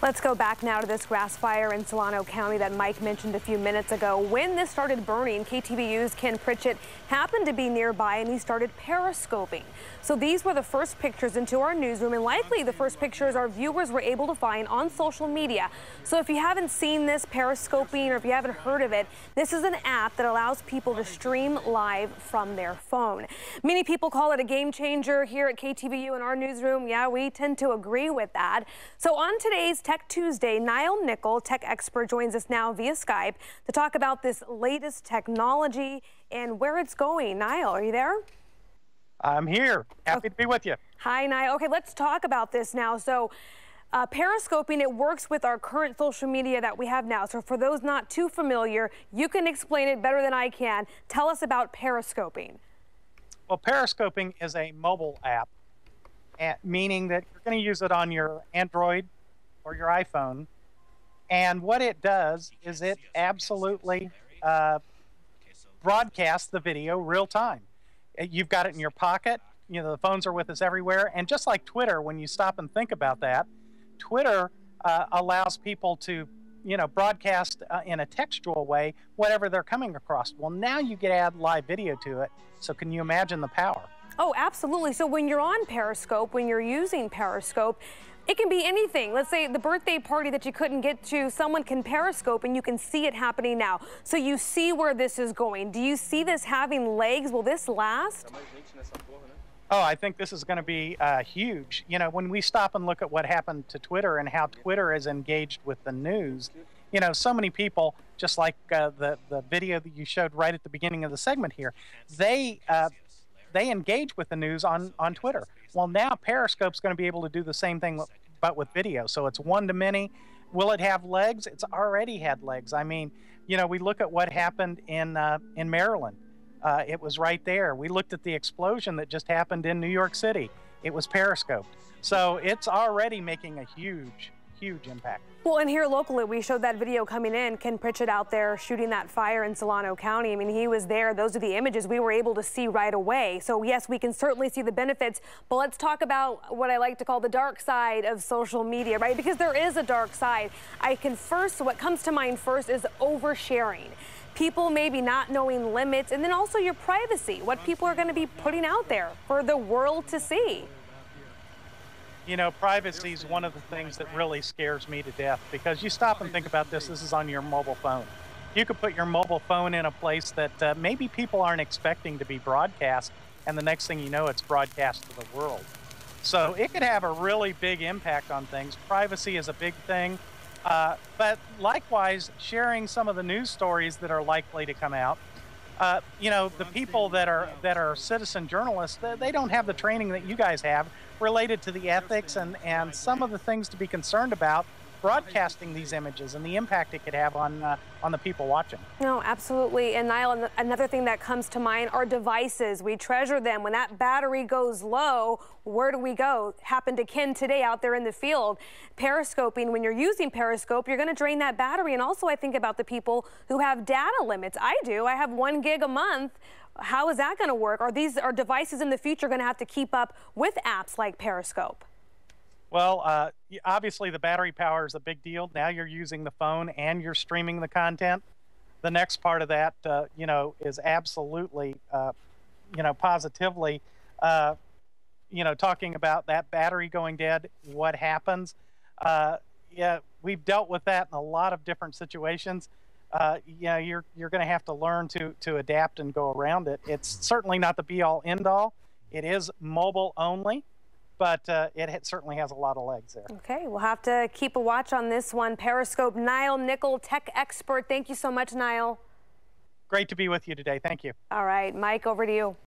Let's go back now to this grass fire in Solano County that Mike mentioned a few minutes ago. When this started burning, KTVU's Ken Pritchett happened to be nearby and he started periscoping. So these were the first pictures into our newsroom and likely the first pictures our viewers were able to find on social media. So if you haven't seen this periscoping or if you haven't heard of it, this is an app that allows people to stream live from their phone. Many people call it a game changer here at KTVU in our newsroom. Yeah, we tend to agree with that. So on today's Tech Tuesday, Nile Nickel, tech expert, joins us now via Skype to talk about this latest technology and where it's going. Nile, are you there? I'm here. Happy to be with you. Hi, Nile. Okay, let's talk about this now. So periscoping, it works with our current social media that we have now. So for those not too familiar, you can explain it better than I can. Tell us about periscoping. Well, periscoping is a mobile app, meaning that you're going to use it on your Android or your iPhone. And what it does is it absolutely broadcasts the video real time. You've got it in your pocket. You know, the phones are with us everywhere. And just like Twitter, when you stop and think about that, Twitter allows people to, broadcast in a textual way whatever they're coming across. Well, now you can add live video to it. So can you imagine the power? Oh, absolutely. So when you're on Periscope, when you're using Periscope, it can be anything. Let's say the birthday party that you couldn't get to, someone can Periscope and you can see it happening now. So you see where this is going. Do you see this having legs? Will this last? Oh, I think this is going to be huge. You know, when we stop and look at what happened to Twitter and how Twitter is engaged with the news, so many people, just like the video that you showed right at the beginning of the segment here, they engage with the news on Twitter. Well, now Periscope's going to be able to do the same thing, but with video. So it's one-to-many. Will it have legs? It's already had legs. I mean, we look at what happened in Maryland. It was right there. We looked at the explosion that just happened in New York City. It was Periscope. So it's already making a huge impact. Well, and here locally, we showed that video coming in, Ken Pritchett out there shooting that fire in Solano County. I mean, he was there. Those are the images we were able to see right away. So yes, we can certainly see the benefits, but let's talk about what I like to call the dark side of social media, right? Because there is a dark side. What comes to mind first is oversharing. People maybe not knowing limits, and then also your privacy, what people are going to be putting out there for the world to see. Privacy is one of the things that really scares me to death, because you stop and think about this. This is on your mobile phone. You could put your mobile phone in a place that maybe people aren't expecting to be broadcast, and the next thing you know, it's broadcast to the world. So it could have a really big impact on things. Privacy is a big thing, but likewise, sharing some of the news stories that are likely to come out. The people that are citizen journalists, they don't have the training that you guys have related to the ethics and some of the things to be concerned about broadcasting these images and the impact it could have on the people watching. No, absolutely. And Nile, another thing that comes to mind are devices. We treasure them. When that battery goes low, where do we go? Happened to Ken today out there in the field. Periscoping, when you're using Periscope, you're going to drain that battery. And also I think about the people who have data limits. I do. I have 1 gig a month. How is that going to work? Are devices in the future going to have to keep up with apps like Periscope? Well, obviously the battery power is a big deal. Now you're using the phone and you're streaming the content. The next part of that, is absolutely, positively, talking about that battery going dead, what happens. Yeah, we've dealt with that in a lot of different situations. You're going to have to learn to adapt and go around it. It's certainly not the be-all, end-all. It is mobile only. But it certainly has a lot of legs there. Okay, we'll have to keep a watch on this one. Periscope, Nile Nickel, tech expert. Thank you so much, Nile. Great to be with you today. Thank you. All right, Mike, over to you.